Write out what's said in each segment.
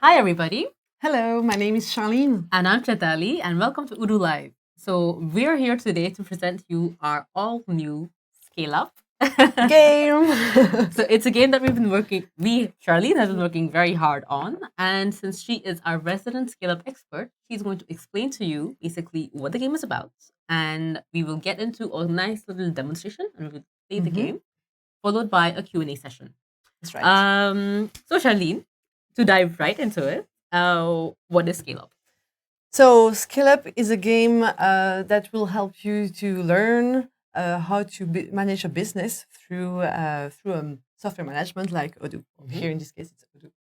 Hi, everybody, Hello, my name is Charlene. and I'm Chetali, and welcome to Odoo Live. So, we're here today to present you our all new Scale Up. Game. So, it's a game that Charlene, has been working very hard on. And since she is our resident Scale Up expert, she's going to explain to you basically what the game is about. And we will get into a nice little demonstration and we will play the game, followed by a Q&A session. That's right. So, Charlene, to dive right into it, what is Scale Up? So, Skill Up is a game that will help you to learn how to manage a business through software management like Odoo. Here in this case, it's Odoo.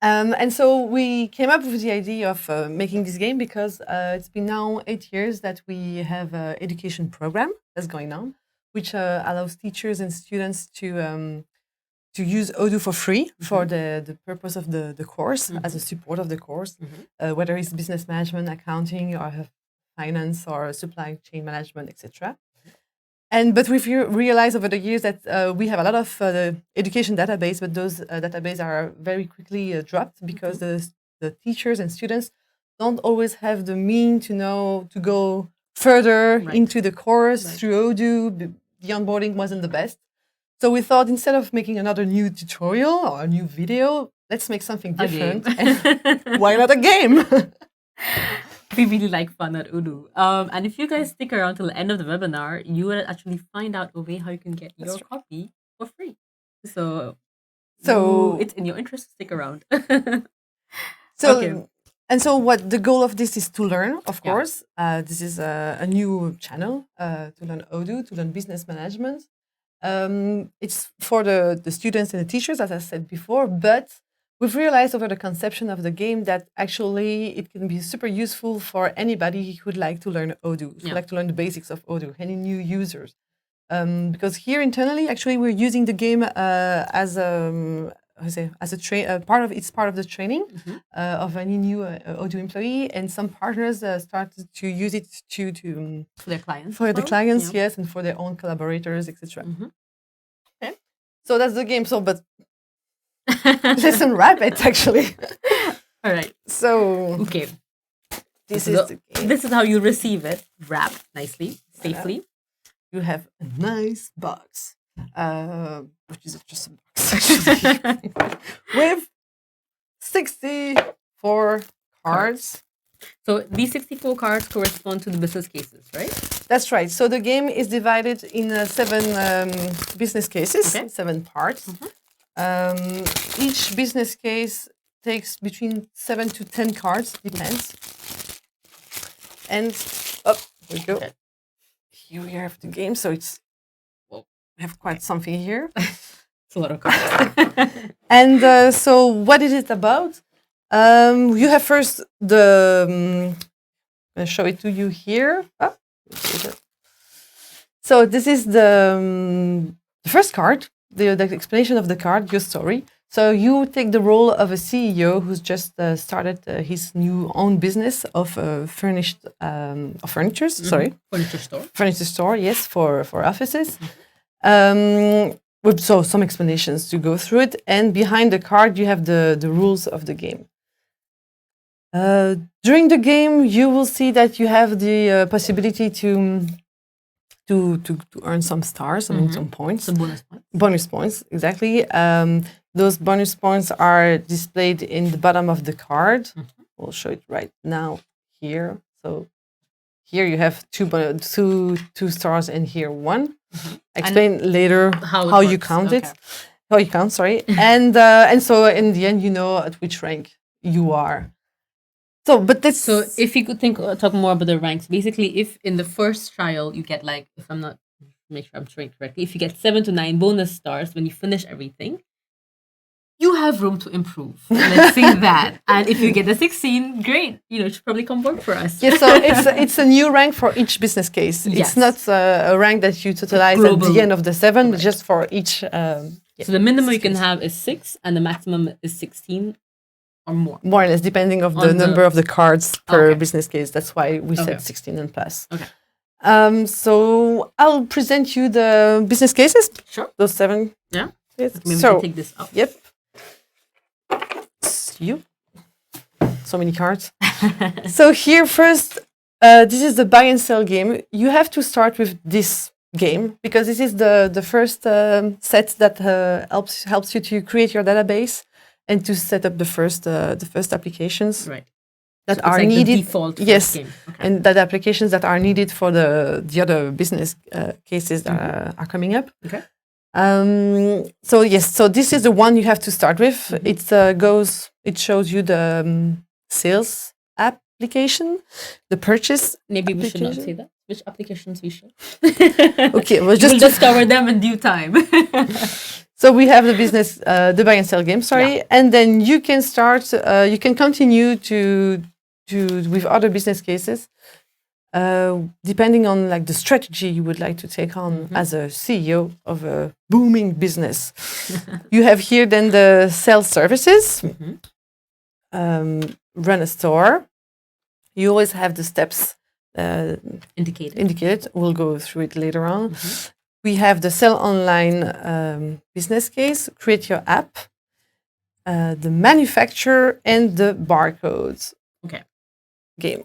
And so we came up with the idea of making this game because it's been now 8 years that we have an education program that's going on, which allows teachers and students to use Odoo for free for the purpose of the course, as a support of the course, whether it's business management, accounting, or finance, or supply chain management, etc. But we've realized over the years that we have a lot of education database, but those databases are very quickly dropped because the teachers and students don't always have the mean to know to go further into the course through Odoo. The onboarding wasn't the best. So we thought instead of making another new tutorial or a new video, let's make something different. And why not a game? We really like fun at Odoo. And if you guys stick around till the end of the webinar, you will actually find out a way how you can get your copy for free. So it's in your interest to stick around. So what the goal of this is to learn, of course. This is a new channel to learn Odoo, to learn business management. It's for the students and the teachers, as I said before, but we've realized over the conception of the game that actually it can be super useful for anybody who would like to learn Odoo, who would like to learn the basics of Odoo, any new users. Because here internally, actually, we're using the game as a part of the training of any new Odoo employee, and some partners started to use it for their clients. For the clients, yes, and for their own collaborators, etc. Okay, so that's the game. So, but let's unwrap it actually. All right. So okay, this is the game. This is how you receive it, wrapped nicely, safely. You have a nice box. Which is just a box actually, with 64 cards. So these 64 cards correspond to the business cases, right? That's right. So the game is divided in 7 business cases, 7 parts. Each business case takes between 7 to 10 cards, depends. And here we go. Here we have the game. So we have quite something here. It's a lot of cards. And so what is it about? You have first I'm going to show it to you here. So this is the first card, the explanation of the card, your story. So you take the role of a CEO who's just started his new own business of furniture store, yes, for offices. With some explanations to go through it, and behind the card you have the rules of the game. During the game, you will see that you have the possibility to earn some stars, some points, some bonus points. Bonus points, exactly. Those bonus points are displayed in the bottom of the card. We'll show it right now here. So here you have two stars, and here 1. Explain later how you count it. How you count, sorry. And so in the end, you know at which rank you are. So if you could talk more about the ranks, basically, if in the first trial you get if I'm not make sure I'm showing correctly, if you get 7 to 9 bonus stars when you finish everything, you have room to improve. Let's say that. And if you get a 16, great. You should probably come work for us. Yeah, so it's a new rank for each business case. Yes. It's not a rank that you totalize at the end of the 7, but just for each. So the minimum you can have is 6, and the maximum is 16 or more. More or less, depending of the number of the cards per business case. That's why we said 16 and plus. Okay. So I'll present you the business cases. Sure. Those 7. Yeah. Yes. Maybe we can take this up. Yep. cards to you. So many cards. So here first, this is the buy and sell game. You have to start with this game because this is the first set that helps you to create your database and to set up the first applications Right. that So it's are like needed. the default first Yes, game. Okay. and that applications that are needed for the other business cases that are coming up. Okay. So yes, so this is the one you have to start with. It shows you the sales application, the purchase. Maybe we should not application. say that. Which applications we should? Okay, well, We'll just discover them in due time. so we have the business, the buy and sell game. Sorry, and then you can start. You can continue to with other business cases, depending on like the strategy you would like to take on as a CEO of a booming business. You have here then the sales services, run a store. You always have the steps indicated. We'll go through it later on. We have the sell online business case, create your app, the manufacturer, and the barcodes. Okay. Game.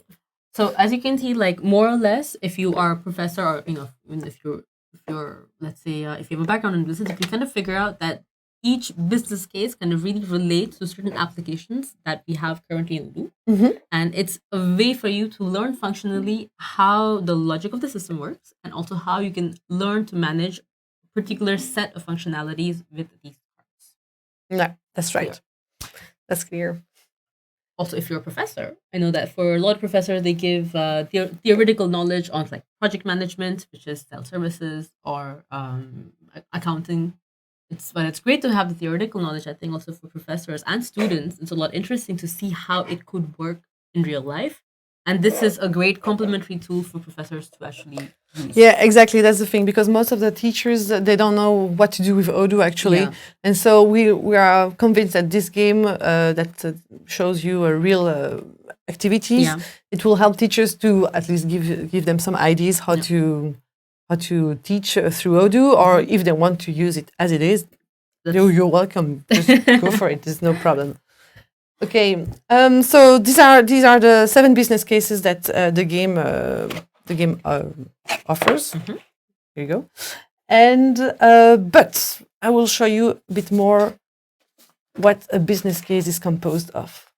So as you can see, like more or less, if you are a professor or if you're let's say if you have a background in business, you can kind of figure out that each business case kind of really relates to certain applications that we have currently in Odoo. And it's a way for you to learn functionally how the logic of the system works and also how you can learn to manage a particular set of functionalities with these cards. No, that's right. That's clear. Also, if you're a professor, I know that for a lot of professors, they give theoretical knowledge on like project management, which is sales services or accounting. But it's great to have the theoretical knowledge. I think also for professors and students, it's a lot interesting to see how it could work in real life. And this is a great complementary tool for professors to actually use. Yeah, exactly. That's the thing, because most of the teachers, they don't know what to do with Odoo actually. Yeah. And so we are convinced that this game that shows you a real activities, it will help teachers to at least give them some ideas how to teach through Odoo, or if they want to use it as it is, you're welcome. Just go for it. There's no problem. Okay, so these are the 7 business cases that the game offers. Here you go. And but I will show you a bit more what a business case is composed of.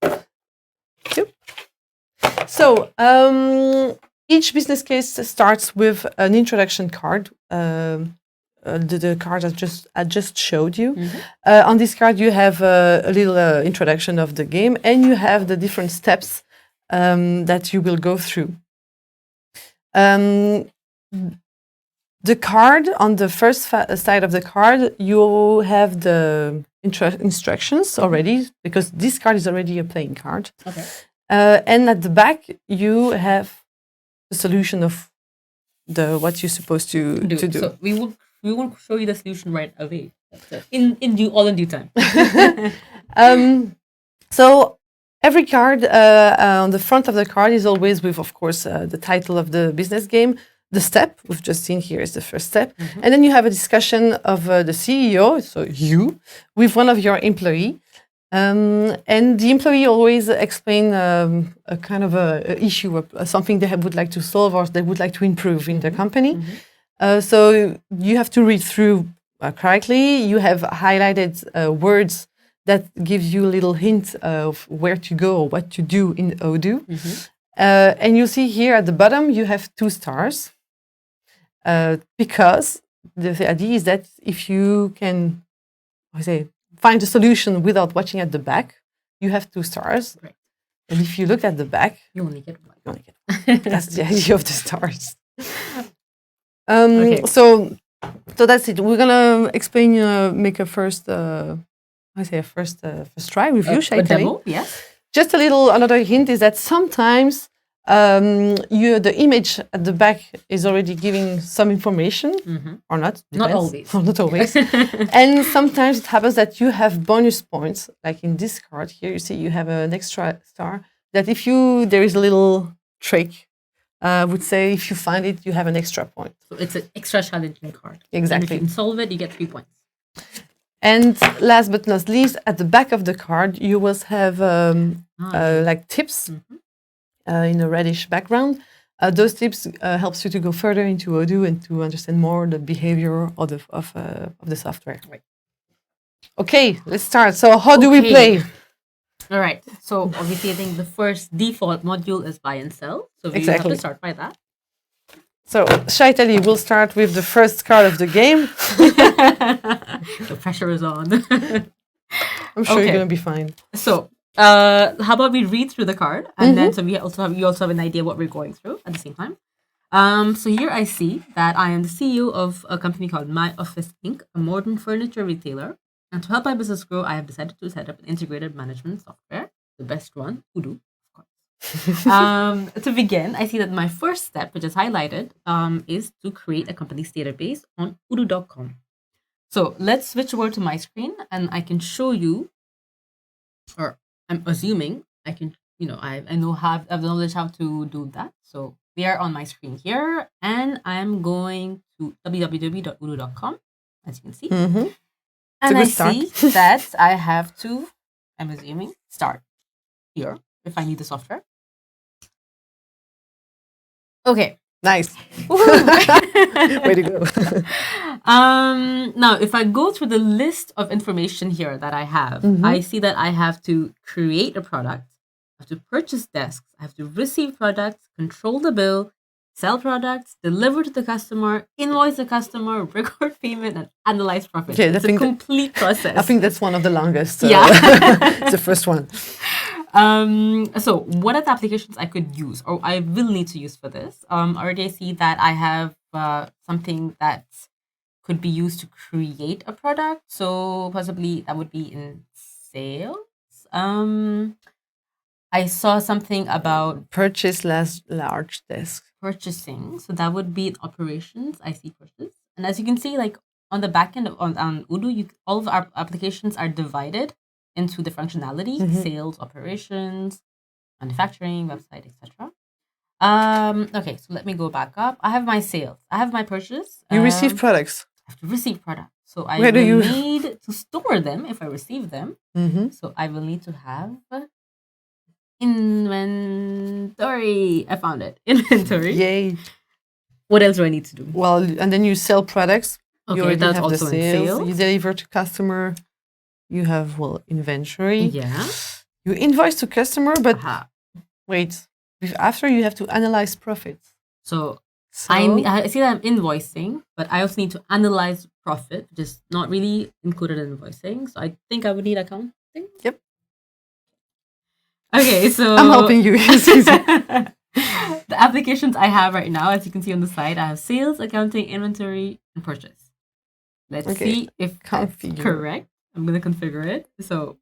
So each business case starts with an introduction card. The card I just showed you. On this card, you have a little introduction of the game, and you have the different steps that you will go through. The card, on the first side of the card, you have the instructions already, because this card is already a playing card. Okay. And at the back, you have the solution of what you're supposed to do. So we will show you the solution right away. In due time. So every card on the front of the card is always with, of course, the title of the business game. The step we've just seen here is the first step. And then you have a discussion of the CEO, so you, with one of your employee. And the employee always explain a kind of a issue, something they would like to solve or they would like to improve in the company. So you have to read through correctly. You have highlighted words that gives you a little hint of where to go or what to do in Odoo. And you see here at the bottom, you have 2 stars. Because the idea is that if you can, find a solution without watching at the back, you have 2 stars. Right. And if you look at the back, you only get one. That's the idea of the stars. Okay. So that's it. We're gonna explain, make a first, first try review. A demo, yes. Just another hint is that sometimes the image at the back is already giving some information, or not. Depends. Not always. Not always. And sometimes it happens that you have bonus points, like in this card here. You see, you have an extra star. That if there is a little trick. I would say if you find it, you have an extra point. So it's an extra challenging card. Exactly. And if you can solve it, you get 3 points. And last but not least, at the back of the card, you will have Yeah. like tips Mhm. in a reddish background. Those tips helps you to go further into Odoo and to understand more the behavior of the software. Right. Okay, let's start. So how do we Okay. play? All right. So obviously, I think the first default module is buy and sell. So we have Exactly. to start by that. So Shaitali will start with the first card of the game. The pressure is on. I'm sure Okay. you're gonna be fine. So, how about we read through the card, and then Mhm. so you also have an idea what we're going through at the same time. So here I see that I am the CEO of a company called My Office Inc., a modern furniture retailer. And to help my business grow, I have decided to set up an integrated management software, the best one, Odoo, of course. To begin, I see that my first step, which is highlighted, is to create a company's database on Odoo.com. So let's switch over to my screen, and I can show you, or I'm assuming I can, I know have the knowledge how to do that. So we are on my screen here, and I'm going to www.udo.com, as you can see, Mhm. and good I start. see that I have to, I'm assuming, start here if I need the software. Okay. Nice. Woohoo! Way to go. Now, if I go through the list of information here that I have, I see that I have to create a product, I have to purchase desks, I have to receive products, control the bill, sell products, deliver to the customer, invoice the customer, record payment, and analyze profits. Okay, It's a complete process. I think that's one of the longest. Yeah. It's the first one. So what are the applications I could use or I will need to use for this? Already I see that I have something that could be used to create a product. So possibly that would be in sales. I saw something about Purchase less large desk. purchasing. So that would be in operations. I see purchase. And as you can see, like on the back end on Odoo, all of our applications are divided into the functionality, sales, operations, manufacturing, website, etc. Okay, so let me go back up. I have my sales. I have my purchase. You receive products. I have to receive products. So I Where do will you- need to store them if I receive them. So I will need to have inventory. I found it. Inventory. Yay. What else do I need to do? Well, and then you sell products. You Okay, already that's have the also in sales. sales. You deliver to customer. You have, inventory. Yeah. You invoice to customer, but Aha. wait. After you have to analyze profits. So So, I see that I'm invoicing, but I also need to analyze profit, which is not really included in invoicing. So I think I would need accounting. Yep. Okay, so I'm helping you. The applications I have right now, as you can see on the side, I have sales, accounting, inventory, and purchase. Let's see if that's Configure. correct. I'm going to configure it. So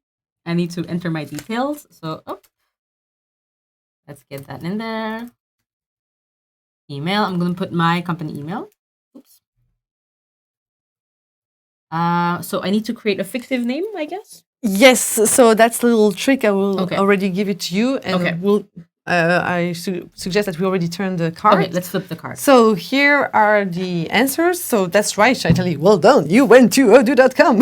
I need to enter my details. So, let's get that in there. Email. I'm going to put my company email. Oops. So I need to create a fictive name, I guess. Yes, so that's a little trick. I will Okay. already give it to you, and Okay. I suggest that we already turn the card. Okay, let's flip the card. So here are the answers. So that's right, Shaitali. Well done. You went to odoo.com.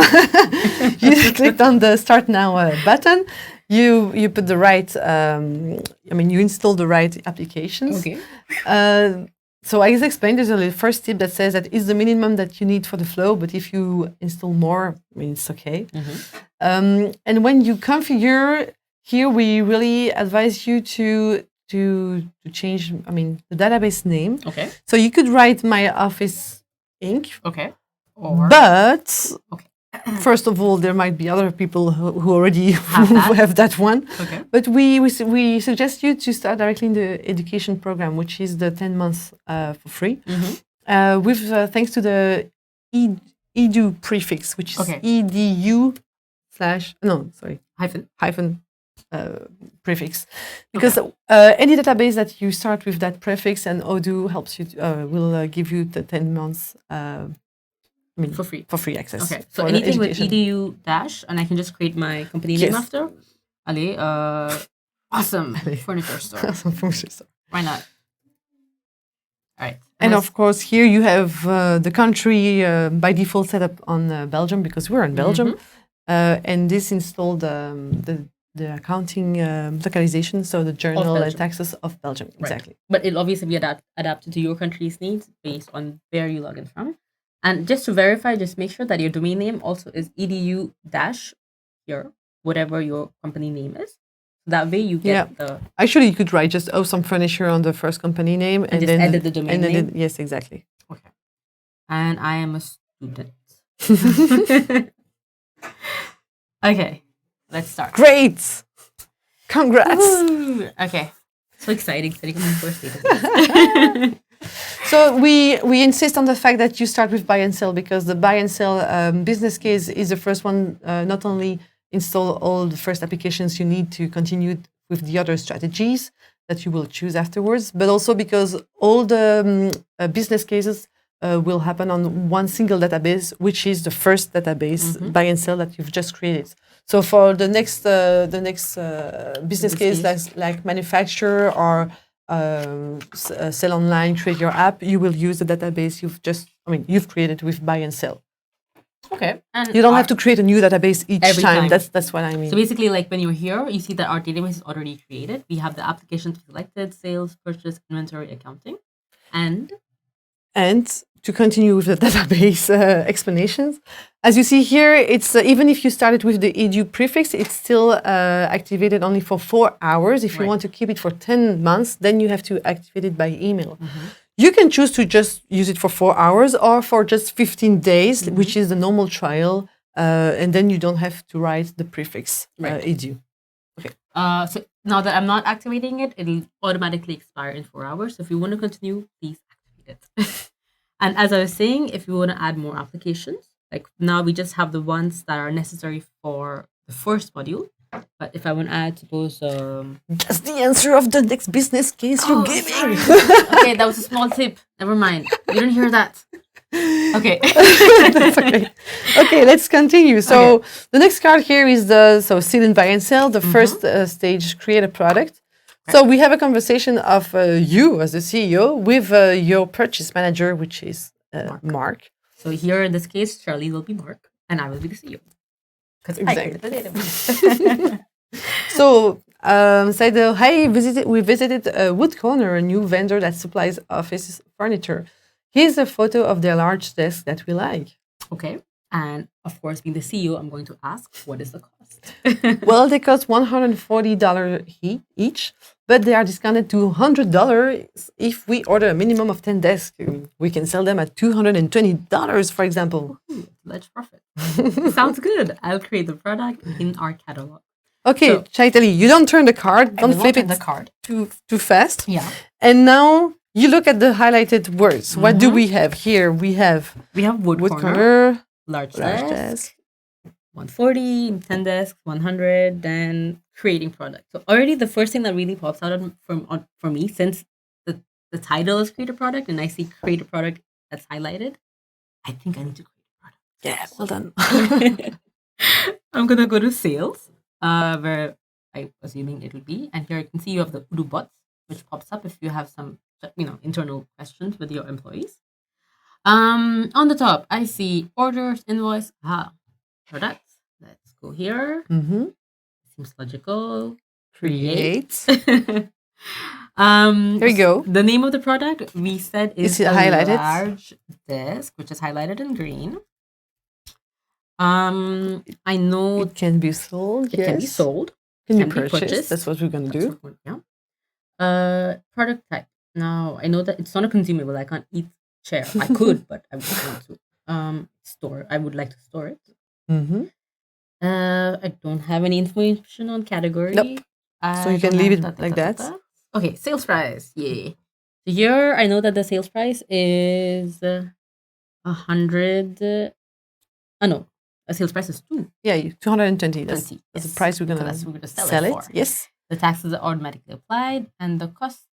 You clicked on the Start Now button. You put the right. You installed the right applications. Okay. So as explained, there's a first tip that says that is the minimum that you need for the flow, but if you install more, it's okay. And when you configure, here we really advise you to change, the database name. Okay. So you could write My Office Inc. Okay. Or But okay. First of all, there might be other people who already Have have that one. Okay. But we suggest you to start directly in the education program, which is the 10 months for free. With thanks to the edu prefix, which is Okay. edu hyphen prefix, because any database that you start with that prefix and Odoo helps you will give you the 10 months. For free. For free access. Okay. So for the anything with education. edu dash, and I can just create my company name after. Allez, awesome furniture store. Awesome furniture store. Why not? All right. And of course, here you have the country by default set up on Belgium because we're in Belgium. And this installed the accounting localization, so the journal and Belgium. taxes of Belgium. Exactly. But it'll obviously be adapted to your country's needs based on where you log in from. And just to verify, just make sure that your domain name also is edu dash here, whatever your company name is. That way you get the... Actually, you could write just some furniture on the first company name and just then edit the domain name. Yes, exactly. Okay. And I am a student. Okay, let's start. Great! Congrats! Woo! Okay, so exciting setting up my first database. So we insist on the fact that you start with buy and sell because the buy and sell business case is the first one. Not only install all the first applications you need to continue with the other strategies that you will choose afterwards, but also because all the business cases will happen on one single database, which is the first database buy and sell that you've just created. So for the next business case, like manufacturer or sell online, create your app, you will use the database you've created with buy and sell. Okay. And you don't have to create a new database each time. That's what I mean. So basically, like when you're here, you see that our database is already created. We have the applications selected, sales, purchase, inventory, accounting. And to continue with the database explanations, as you see here, it's even if you started with the edu prefix, it's still activated only for 4 hours. If you want to keep it for 10 months, then you have to activate it by email. You can choose to just use it for 4 hours or for just 15 days, which is the normal trial, and then you don't have to write the prefix edu. Okay. So now that I'm not activating it, it'll automatically expire in 4 hours. So if you want to continue, please activate it. And as I was saying, if you want to add more applications, like now we just have the ones that are necessary for the first module. But if I want to add, suppose... That's the answer of the next business case you're giving. Okay, that was a small tip. Never mind. You didn't hear that. Okay. That's okay. Okay, let's continue. So the next card here is still in buy and sell, the first stage, create a product. So we have a conversation of you as the CEO with your purchase manager, which is Mark. So here in this case, Charlie will be Mark and I will be the CEO. Because I created the database. So we visited Wood Corner, a new vendor that supplies office furniture. Here's a photo of their large desk that we like. Okay. And of course, being the CEO, I'm going to ask, what is the cost? Well, they cost $140 each, but they are discounted to $100 if we order a minimum of 10 desks. We can sell them at $220, for example. Large profit. Sounds good. I'll create the product in our catalog. Okay, so, Chaitali, you don't turn the card. Don't flip it the card too fast. Yeah. And now you look at the highlighted words. What do we have here? We have wood corner. Large desk, 140, 10 desks, 100, then creating product. So already the first thing that really pops out for me, since the title is create a product and I see create a product that's highlighted, I think I need to create a product. Yeah, well done. I'm going to go to sales, where I'm assuming it'll be. And here you can see you have the Odoo bots, which pops up if you have some internal questions with your employees. On the top, I see orders, invoice, products. Let's go here. Seems logical. Create. Here we go. The name of the product we said is highlighted? Large desk, which is highlighted in green. I know it can be sold. It can be sold. Can be purchased. That's what we're gonna do. Product type. Now I know that it's not a consumable. I can't eat chair. I could, but I wouldn't want to. Store. I would like to store it. I don't have any information on category. Nope. So you can leave it like that. Okay, sales price. Yay. So here I know that the sales price is 100. No, a sales price is 2. Yeah, 220. That's the price we're gonna sell it. Yes. The taxes are automatically applied, and the cost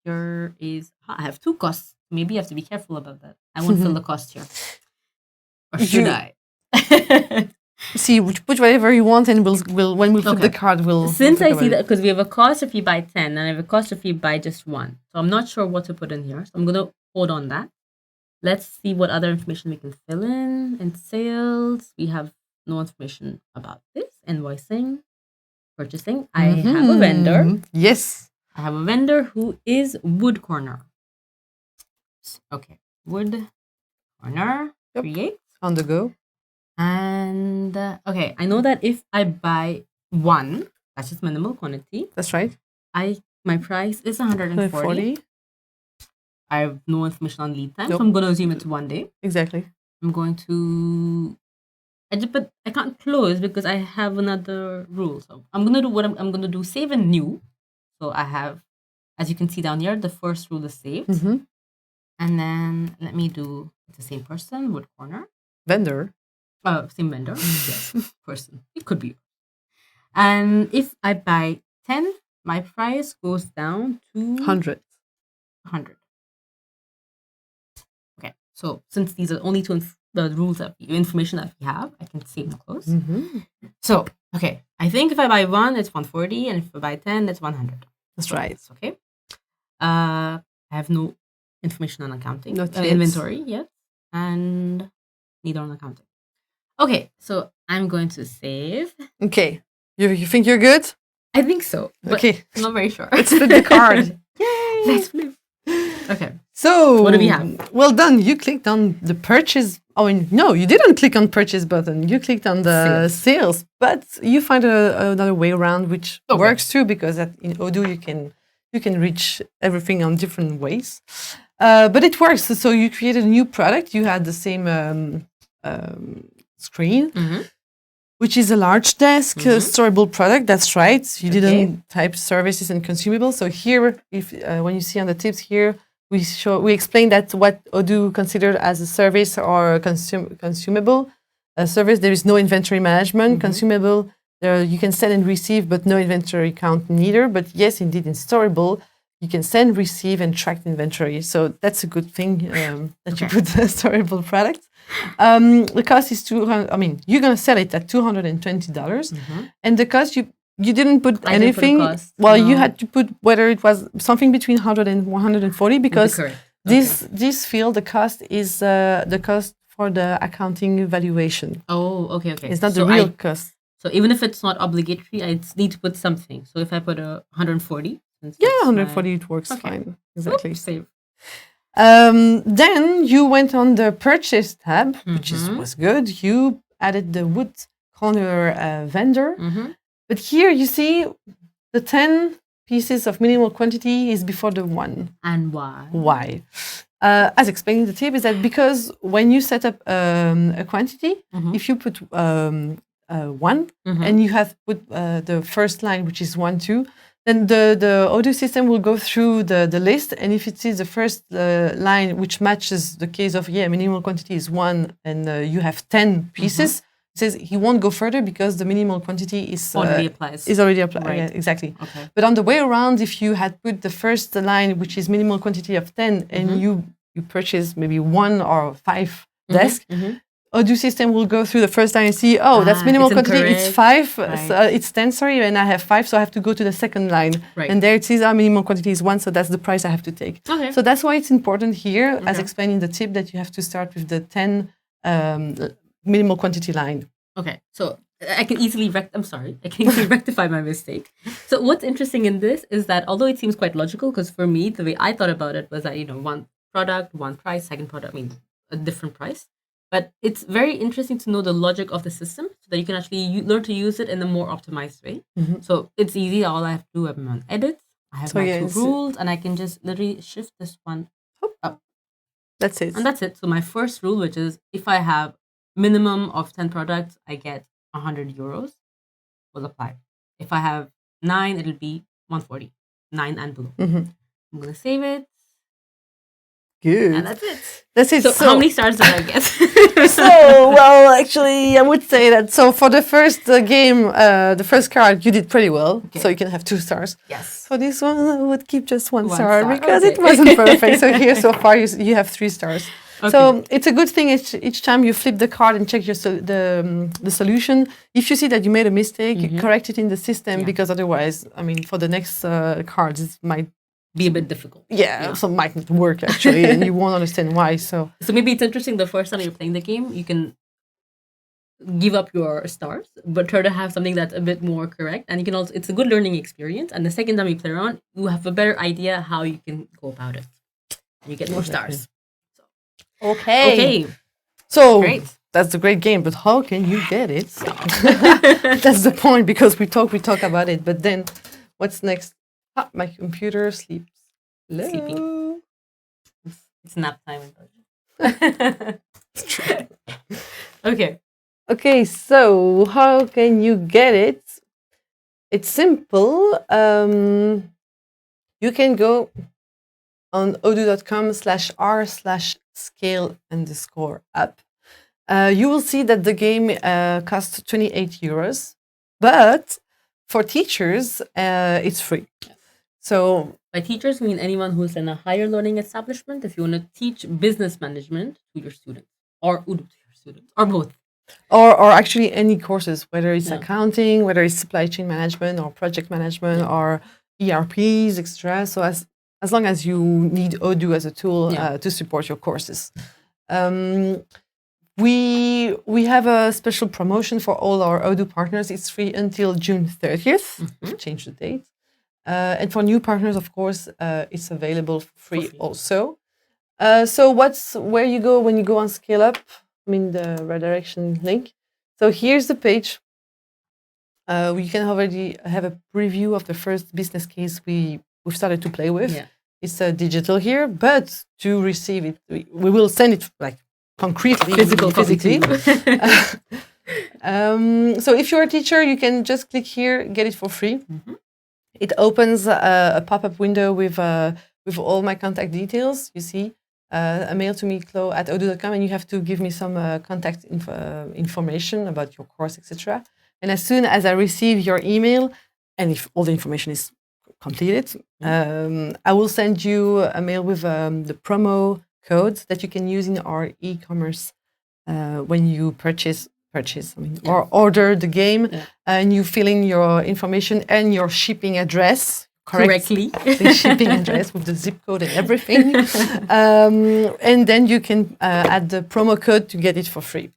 here is. I have 2 costs. Maybe I have to be careful about that. I won't fill the cost here. Or should I? See, put whatever you want, and we'll when we flip Okay. the card, we'll. Since we'll I talk see about that, because we have a cost if you buy 10 and I have a cost if you buy just one. So I'm not sure what to put in here. So I'm going to hold on that. Let's see what other information we can fill in. In sales, we have no information about this. Invoicing, purchasing. I have a vendor. Mhm. Yes. I have a vendor who is Wood Corner. Okay, Wood Corner. Yep. Create. On the go. And okay, I know that if I buy one, that's just minimal quantity. That's right. My price is 140. 140. I have no information on lead time, Nope. so I'm going to assume it's 1 day. Exactly. I'm going to, but I can't close because I have another rule. So I'm going to do what I'm going to do: save and new. So I have, as you can see down here, the first rule is saved, Mm-hmm. and then let me do the same person, Wood Corner. Vendor. Same vendor. Yes, person. It could be. And if I buy 10, my price goes down to 100. 100. Okay, so since these are only the rules that information that we have, I can save and close. Mm-hmm. So, okay, I think if I buy one, it's 140, and if I buy 10, it's 100. That's right. Okay. I have no information on accounting, Not yet. inventory yet, and neither on accounting. Okay, so I'm going to save. Okay. You think you're good? I think so. But Okay. I'm not very sure. Let's flip the card. Yay! Let's flip. Okay. So, What do we have? Well done. You clicked on the purchase. Oh, no, you didn't click on purchase button. You clicked on the sales. But you find another way around, which works too, because in Odoo you can reach everything on different ways. But it works. So you created a new product. You had the same screen. Mm-hmm. Which is a large desk, storable product. That's right. You Okay. didn't type services and consumables. So here, if when you see on the tips here, we explain that what Odoo considered as a service or a consumable. A service, there is no inventory management. Consumable, you can send and receive, but no inventory count neither. But yes, indeed, in storable, you can send, receive, and track the inventory. So that's a good thing that you put a storable product. The cost is $200. I mean, you're gonna sell it at $220, and the cost you didn't put I didn't put a anything. cost, Well, you no. had to put whether it was something between 100 and 140 because Correct. this field, the cost is the cost for the accounting valuation. Oh, okay. It's not the real cost. So even if it's not obligatory, I need to put something. So if I put a 140, Yeah, 140 it works Okay. fine. Exactly. Save. Then you went on the purchase tab, which was good. You added the wood corner vendor. But here you see the 10 pieces of minimal quantity is before the one. And why? Why? As explained in the tip, is that because when you set up a quantity, if you put one and you have put the first line, which is 1, 2, then the Odoo system will go through the list, and if it sees the first line which matches the case of minimal quantity is 1 and you have 10 pieces, it says he won't go further because the minimal quantity is Already applies. Is already applied. Right. Yeah, exactly. Okay. But on the way around, if you had put the first line, which is minimal quantity of 10, and you purchase maybe 1 or 5 desks, Odoo system will go through the first line and see, that's minimal it's quantity, it's incorrect. 5, Right. so it's 10, sorry, and I have 5, so I have to go to the second line. Right. And there it says, minimum quantity is 1, so that's the price I have to take. Okay. So that's why it's important here, as explained in the tip, that you have to start with the 10 minimal quantity line. Okay, so I can easily rectify my mistake. So what's interesting in this is that although it seems quite logical, because for me, the way I thought about it was that, one product, one price, second product, a different price. But it's very interesting to know the logic of the system so that you can actually learn to use it in a more optimized way. So it's easy. All I have to do, I'm on edit. I have my two rules, and I can just literally shift this one up. That's it. And that's it. So my first rule, which is if I have minimum of 10 products, I get 100 euros, will apply. If I have 9, it'll be 140, 9 and below. I'm going to save it. Good. And that's it. That's it. So how many stars did I get? Well, actually, I would say that. So for the first game, the first card, you did pretty well. Okay. So you can have 2 stars. Yes. For this one, I would keep just one One star star, because okay. it wasn't perfect. So here, so far, you have 3 stars. Okay. So it's a good thing each time you flip the card and check the solution. If you see that you made a mistake, correct it in the system, because otherwise, I mean, for the next cards, it might be a bit difficult. Yeah, so it might not work actually, and you won't understand why. So maybe it's interesting the first time you're playing the game, you can give up your stars, but try to have something that's a bit more correct. And you can also, it's a good learning experience. And the second time you play around, you have a better idea how you can go about it. And you get more stars. So, okay. So great. That's a great game, but how can you get it? That's the point, because we talk about it, but then what's next? My computer sleeps. Sleeping. It's nap time in Belgium. It's true. Okay. Okay, so how can you get it? It's simple. You can go on odoo.com/r/scale_up. You will see that the game costs 28 euros, but for teachers, it's free. So by teachers, we mean anyone who's in a higher learning establishment. If you want to teach business management to your students, or Odoo to your students, or both. Or actually any courses, whether it's accounting, whether it's supply chain management or project management or ERPs, etc. So as long as you need Odoo as a tool to support your courses. We have a special promotion for all our Odoo partners. It's free until June 30th. Change the date. And for new partners, of course, it's available for free also. So where you go when you go on Scale Up? I mean, the redirection link. So here's the page. We can already have a preview of the first business case we've started to play with. Yeah. It's digital here, but to receive it, we will send it like concretely, physically. So if you're a teacher, you can just click here, get it for free. It opens a pop-up window with all my contact details. You see. A mail to me, Chloe@odoo.com, and you have to give me some contact information about your course, etc. And as soon as I receive your email, and if all the information is completed, I will send you a mail with the promo code that you can use in our e-commerce when you purchase, or order the game, and you fill in your information and your shipping address. Correctly. The shipping address with the zip code and everything. And then you can add the promo code to get it for free.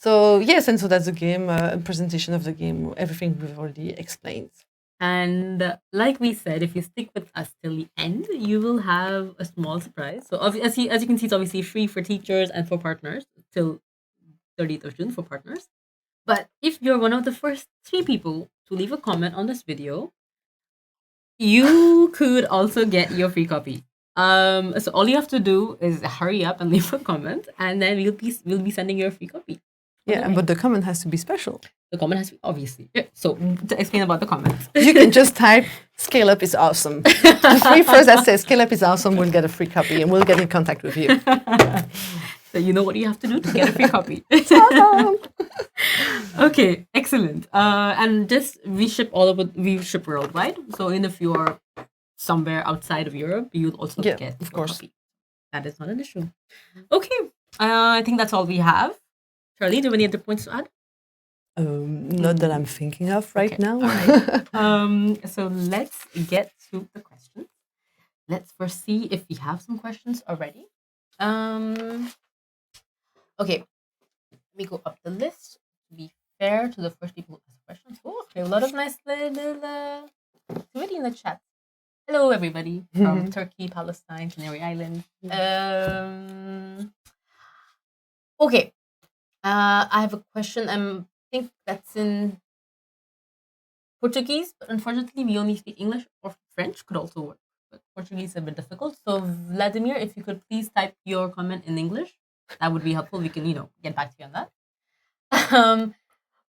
So yes, and so that's the game, a presentation of the game, everything we've already explained. And like we said, if you stick with us till the end, you will have a small surprise. So as you can see, it's obviously free for teachers and for partners till 30th of June for partners. But if you're one of the first 3 people to leave a comment on this video, you could also get your free copy. So all you have to do is hurry up and leave a comment, and then we'll be sending you a free copy. Yeah, but the comment has to be special. The comment has to be, obviously. So to explain about the comments. You can just type "Scale Up is awesome." The 3 first that says "Scale Up is awesome" will get a free copy, and we'll get in contact with you. So you know what you have to do to get a free copy. It's awesome. Okay, excellent. And we ship worldwide. So even if you're somewhere outside of Europe, you'll also get a copy. That is not an issue. Okay, I think that's all we have. Charlie, do you have any other points to add? Not that I'm thinking of right now. All right. So let's get to the questions. Let's first see if we have some questions already. Okay, let me go up the list to be fair to the first people who asked questions. Oh, we have a lot of nice little activity in the chat. Hello, everybody from Turkey, Palestine, Canary Islands. Okay, I have a question. I think that's in Portuguese, but unfortunately, we only speak English, or French could also work. But Portuguese is a bit difficult. So, Vladimir, if you could please type your comment in English, that would be helpful. We can, get back to you on that.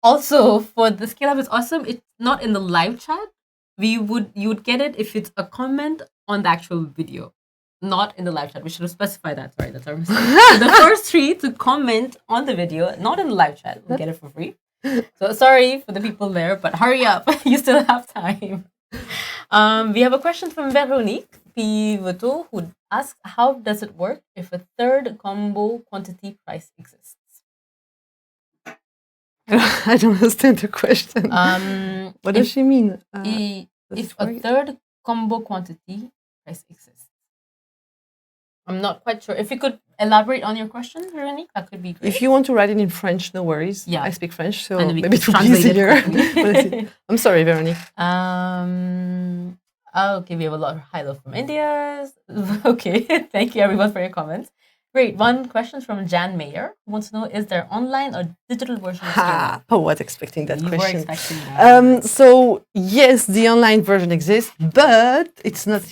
Also, for the Scale Up is awesome. It's not in the live chat. You would get it if it's a comment on the actual video, not in the live chat. We should have specified that. Sorry, that's our mistake. So the first 3 to comment on the video, not in the live chat, will get it for free. So sorry for the people there, but hurry up. You still have time. We have a question from Veronique. Pivotal, who asks, how does it work if a third combo quantity price exists? I don't understand the question. What does If she mean? Does if it a work? third combo quantity price exists. I'm not quite sure. If you could elaborate on your question, Veronique, that could be great. If you want to write it in French, no worries. Yeah. I speak French, so And then we maybe could it would be translate it easier. quickly. I'm sorry, Veronique. Okay, we have a lot of hi from India. Okay, thank you everyone for your comments. Great. One question from Jan Mayer, who wants to know, is there online or digital version of Scale? I was expecting that You were question. expecting that. So yes, the online version exists, but it's not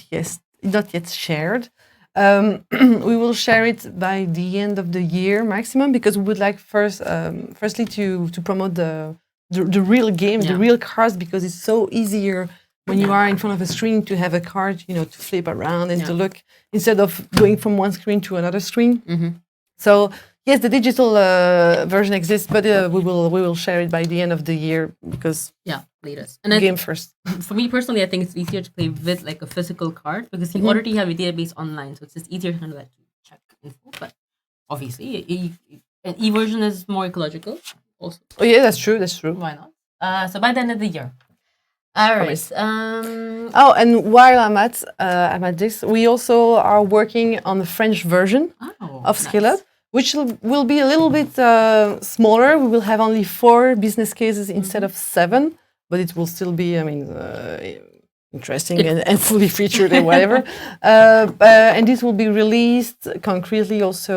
yet shared. We will share it by the end of the year maximum, because we would like firstly to promote the real game, the Yeah. real cards, because it's so easier when you are in front of a screen to have a card, to flip around and to look, instead of going from one screen to another screen. So yes, the digital version exists, but we will share it by the end of the year, because Yeah, latest. And game first. for me personally, I think it's easier to play with like a physical card, because you already have a database online, so it's just easier to kind of like check info. But obviously, an e version is more ecological. Also, Oh yeah, that's true. That's true. why not? So by the end of the year. All right. Oh, and while I'm at this, we also are working on the French version of Scale Up, which will be a little bit smaller. We will have only 4 business cases instead of 7, but it will still be, interesting and fully featured and whatever. And this will be released concretely also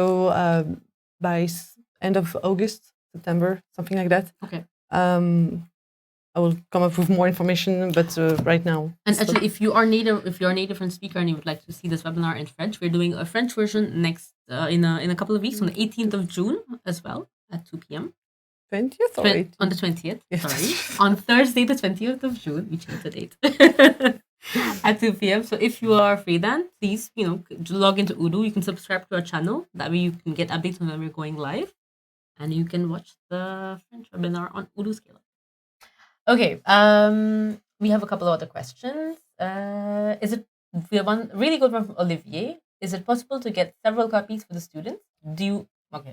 by end of August, September, something like that. Okay. I will come up with more information, but right now. And actually, if you're a native French speaker and you would like to see this webinar in French, we're doing a French version next in a couple of weeks, on the 18th of June as well at 2 p.m. 20th or 18th? On the 20th. Yes. Sorry, on Thursday, the 20th of June. We changed the date at 2 p.m. So if you are free, then please log into Odoo. You can subscribe to our channel. That way you can get updates when we're going live, and you can watch the French webinar on Odoo Scale Up. Okay, we have a couple of other questions. We have one really good one from Olivier. Is it possible to get several copies for the students? Do you have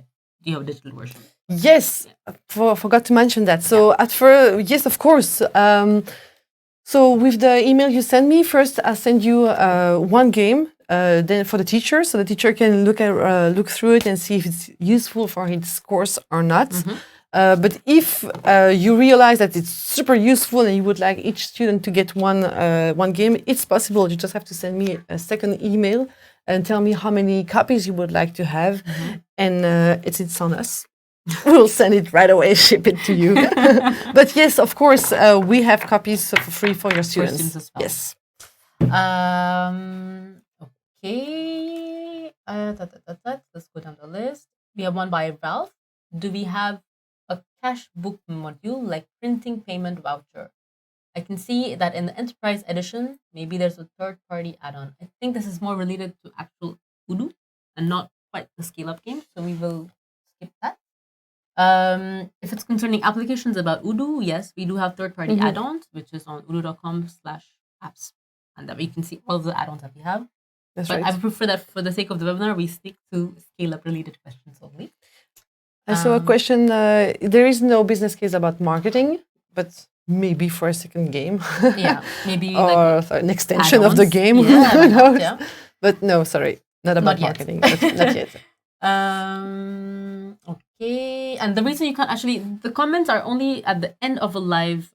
a digital version? Yes, forgot to mention that. So at first, yes, of course. So with the email you send me, first I'll send you one game, then for the teacher, so the teacher can look through it and see if it's useful for his course or not. But if you realize that it's super useful and you would like each student to get one game, it's possible. You just have to send me a second email and tell me how many copies you would like to have, and it's on us. We'll send it right away, ship it to you. But yes, of course, we have copies for free for your students. As well. Yes. Okay. Let's go down the list. We have one by Ralph. Do we have a cash book module like printing payment voucher? I can see that in the enterprise edition, maybe there's a third-party add-on. I think this is more related to actual Odoo and not quite the scale-up game, so we will skip that. If it's concerning applications about Odoo, yes, we do have third-party add-ons, which is on odoo.com/apps, and that we can see all of the add-ons that we have. That's but right. I prefer that for the sake of the webinar, we stick to scale-up related questions only. So a question, there is no business case about marketing, but maybe for a second game. Yeah, maybe or like an extension of the game. Yeah, Who knows? yeah. But no, sorry, not about marketing. But not yet. Okay, and the reason you can't actually, the comments are only at the end of a live,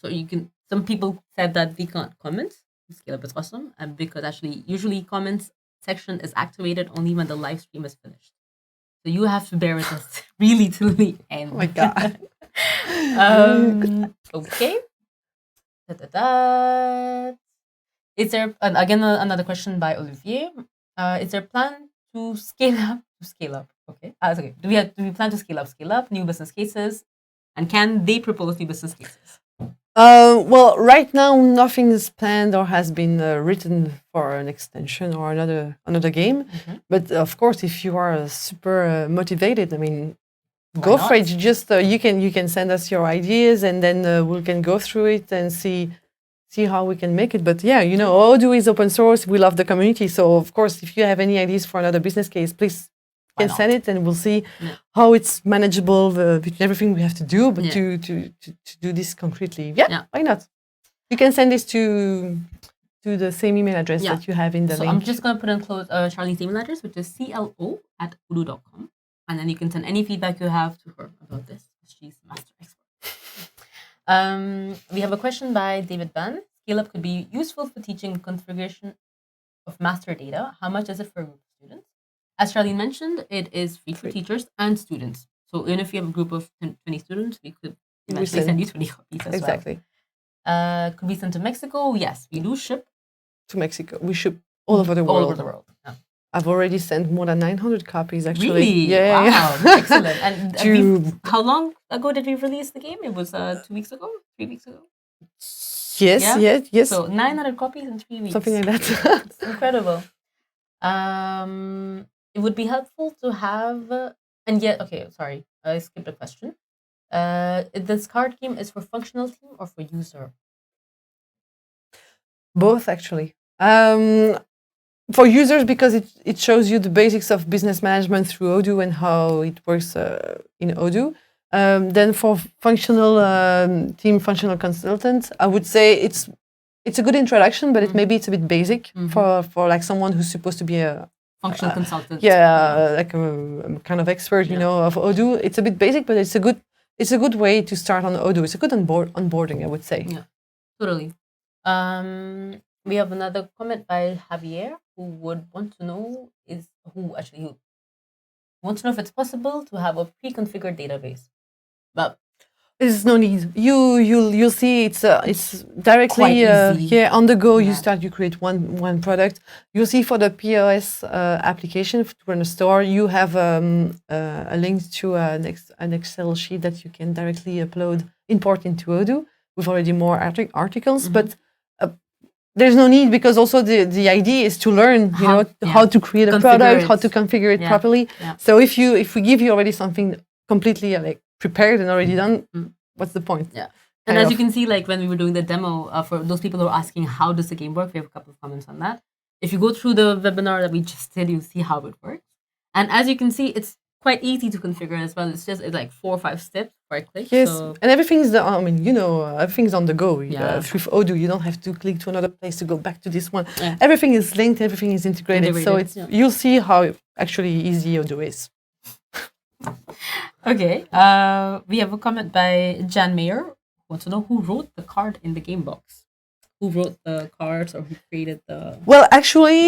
so you can. Some people said that they can't comment. Scale Up is awesome, and because actually, usually comments section is activated only when the live stream is finished. So you have to bear with us really till the end. Oh my god. Okay. Is there again another question by Olivier? Is there a plan to scale up? Okay. Okay. Do we plan to scale up new business cases, and can they propose new business cases? Well, right now nothing is planned or has been written for an extension or another game. But of course, if you are super motivated, I mean, go for it. Just you can send us your ideas, and then we can go through it and see see how we can make it. But yeah, Odoo is open source. We love the community. So of course, if you have any ideas for another business case, please can send it, and we'll see how it's manageable with everything we have to do. But to do this concretely, why not? You can send this to the same email address that you have in the link. I'm just going to put in close Charlene's email address, which is clo@odoo.com. And then you can send any feedback you have to her about this. She's master expert. We have a question by David Ban. Scale-up could be useful for teaching configuration of master data. How much is it for a group of students? As Charlene mentioned, it is free for teachers and students. So even if you have a group of 20 students, we could eventually send you 20 copies as exactly. well. Could be sent to Mexico. Yes, we do ship to Mexico. We ship all over the world. All over the world. Yeah. I've already sent more than 900 copies, actually. Really? Yeah. Wow. Excellent. And how long ago did we release the game? It was 2 weeks ago? 3 weeks ago? Yes. So 900 copies in 3 weeks. Something like that. It's incredible. It would be helpful to have... I skipped a question. This card game is for functional team or for user? Both, actually. For users, because it shows you the basics of business management through Odoo and how it works in Odoo. Then for functional team, functional consultant, I would say it's a good introduction, but maybe it's a bit basic for like someone who's supposed to be a functional consultant. Yeah, like a kind of expert, of Odoo. It's a bit basic, but it's a good way to start on Odoo. It's a good onboarding, I would say. Yeah, totally. We have another comment by Javier, who would want to know who wants to know if it's possible to have a pre-configured database. But there's no need. You'll see it's directly on the go. You create one product. You'll see for the POS application to run a store, you have a link to an Excel sheet that you can directly import into Odoo with already more articles, but. There's no need, because also the idea is to learn, how to create a product, how to configure it properly. Yeah. So if we give you already something completely prepared and already done, what's the point? Yeah. And as you can see, when we were doing the demo, for those people who are asking how does the game work, we have a couple of comments on that. If you go through the webinar that we just did, you see how it works. And as you can see, it's quite easy to configure as well. It's like 4 or 5 steps, right click. Yes, and everything's everything's on the go. Through Odoo, you don't have to click to another place to go back to this one. Yeah. Everything is linked, everything is integrated. So you'll see how actually easy Odoo is. Okay, we have a comment by Jan Mayer, who wants to know who wrote the card in the game box. Who wrote the cards, or who created the... Well, actually...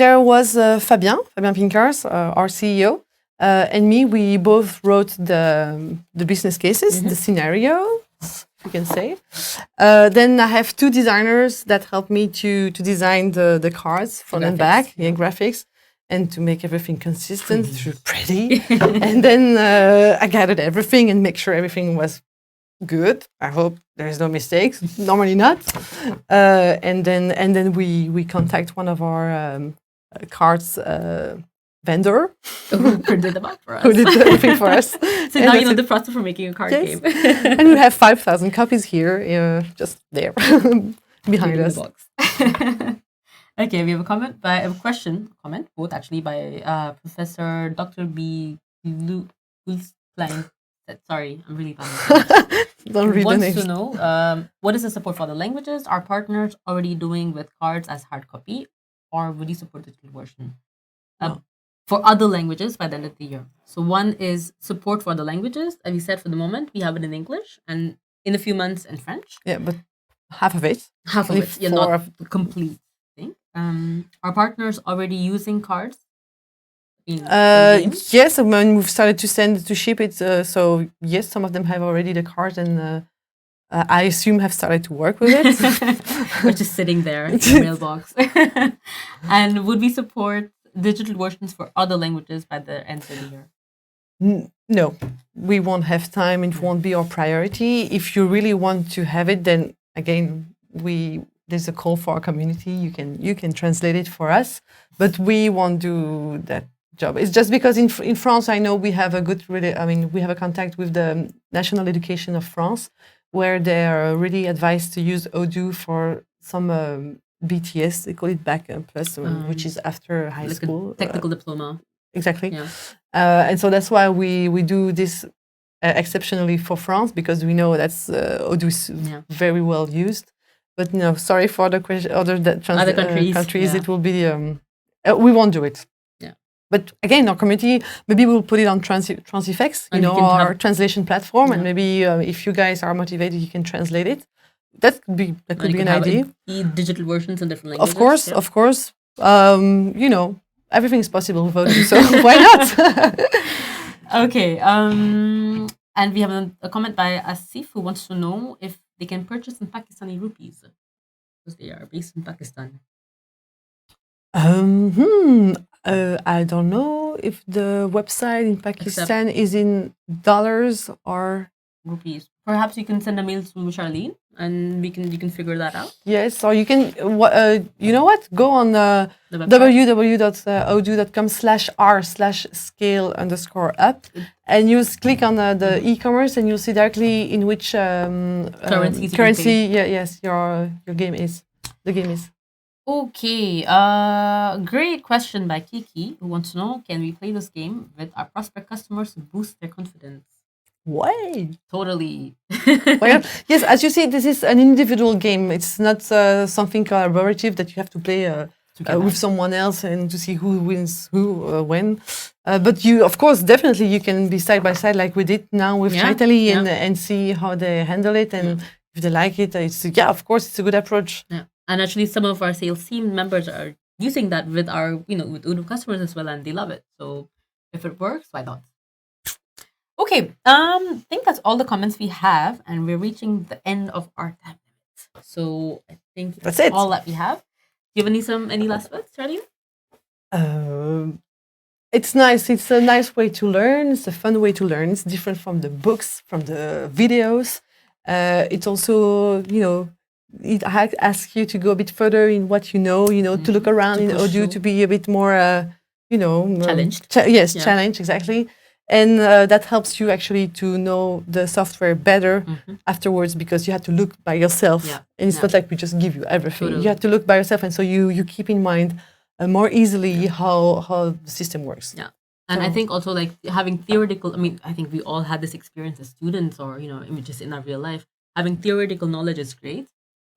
there was Fabien Pincars, our CEO, and me. We both wrote the business cases, the scenarios, you can say. Then I have 2 designers that help me to design the cards front and back, graphics, and to make everything consistent, pretty. And then I gathered everything and make sure everything was good. I hope there is no mistakes. Normally not. And then we contact one of our cards vendor who printed them out for us. Who did everything for us. So now you know the process for making a card game. And we have 5,000 copies here, just there behind us. The box. Okay, we have a comment, both actually by Professor Dr. B. Lulslein. Sorry, I'm really bad. Don't read the names. Wants to know what is the support for the languages? Are partners already doing with cards as hard copy, or would you support the digital version for other languages by the end of the year? So one is support for the languages. As we said, for the moment we have it in English, and in a few months in French. Yeah, but half of it. Yeah, not the complete thing. Are partners already using cards? Yes, when we've started to ship it, so yes, some of them have already the card, and I assume have started to work with it. Which is sitting there in the mailbox. And would we support digital versions for other languages by the end of the year? No, we won't have time. It won't be our priority. If you really want to have it, then again, there's a call for our community. You can translate it for us, but we won't do that job. It's just because in France, I know we have a we have a contact with the National Education of France, where they are really advised to use Odoo for some BTS. They call it back plus, which is after high like school. a technical diploma. Exactly. Yeah. And so that's why we do this exceptionally for France, because we know that's Odoo is very well used. But no, sorry for the other countries. Yeah. It will be we won't do it. Yeah. But again, our community, maybe we'll put it on Transifex, And our translation platform, and maybe if you guys are motivated, you can translate it. That could be an idea. Digital versions in different languages. Of course. Everything is possible with Odoo, so why not? Okay. And we have a comment by Asif, who wants to know if they can purchase in Pakistani rupees, because they are based in Pakistan. I don't know if the website in Pakistan is in dollars or rupees. Perhaps you can send a mail to Charlene, and you can figure that out. Yes, or you can. You know what? Go on www.odoo.com/r/scale_up, and you click on the e-commerce, and you'll see directly in which currency. Yes, your game is. The game is. Okay. Great question by Kiki, who wants to know: can we play this game with our prospect customers to boost their confidence? Why? Totally. Well, yes, as you see, this is an individual game. It's not something collaborative that you have to play with someone else and to see who wins who when. But you, of course, definitely you can be side by side like we did now with Italy and see how they handle it, and if they like it. Of course, it's a good approach. Yeah, and actually, some of our sales team members are using that with our with Odoo customers as well, and they love it. So if it works, why not? Okay, I think that's all the comments we have, and we're reaching the end of our time limit. So I think that's all that we have. Do you have any last words, Charlie? It's nice. It's a nice way to learn. It's a fun way to learn. It's different from the books, from the videos. It's also, it asks you to go a bit further in what you know, to look around in Odoo, to be a bit more, challenged. Challenged, exactly. And that helps you actually to know the software better afterwards, because you have to look by yourself. Yeah. And it's not like we just give you everything. Totally. You have to look by yourself. And so you keep in mind more easily how the system works. Yeah. And I think also like having theoretical, I think we all had this experience as students or, just in our real life. Having theoretical knowledge is great.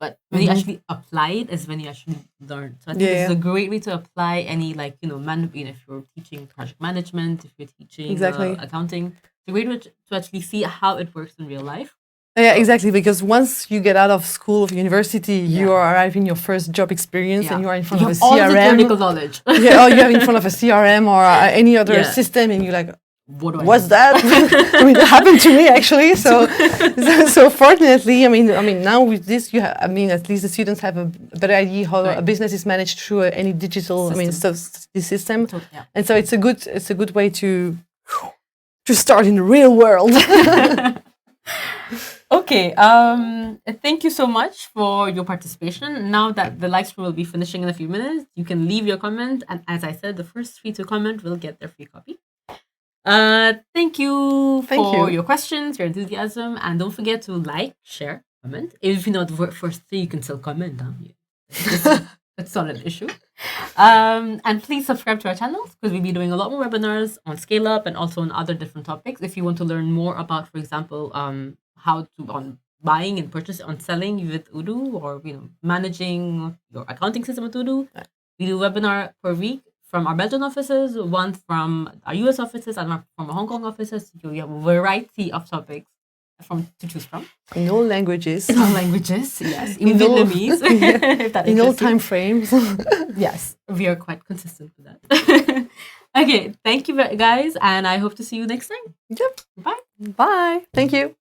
But when you actually apply it is when you actually learn. So I think this is a great way to apply any if you're teaching project management, if you're teaching accounting, it's a great way to actually see how it works in real life. Yeah, exactly. Because once you get out of school or university, you are arriving your first job experience, and you are in front of a CRM. All the theoretical knowledge. You're in front of a CRM or any other system, and you're like, what's that? It happened to me actually. So fortunately, now with this, at least the students have a better idea how a business is managed through any digital system. And so it's a good way to start in the real world. Okay, thank you so much for your participation. Now that the live stream will be finishing in a few minutes, you can leave your comment, and as I said, the first 3 to comment will get their free copy. Thank you for your questions, your enthusiasm, and don't forget to like, share, comment. If you know the first 3, you can still comment. That's not an issue. And please subscribe to our channels, because we'll be doing a lot more webinars on Scale Up and also on other different topics. If you want to learn more about, for example, how to on buying and purchasing, on selling with Odoo, or managing your accounting system with Odoo, we do a webinar per week from our Belgian offices, one from our US offices, and from our Hong Kong offices. You have a variety of topics to choose from. In all languages. Yes. In Vietnamese. In all time frames. Yes, we are quite consistent with that. Okay, thank you guys, and I hope to see you next time. Yep. Bye. Bye. Thank you.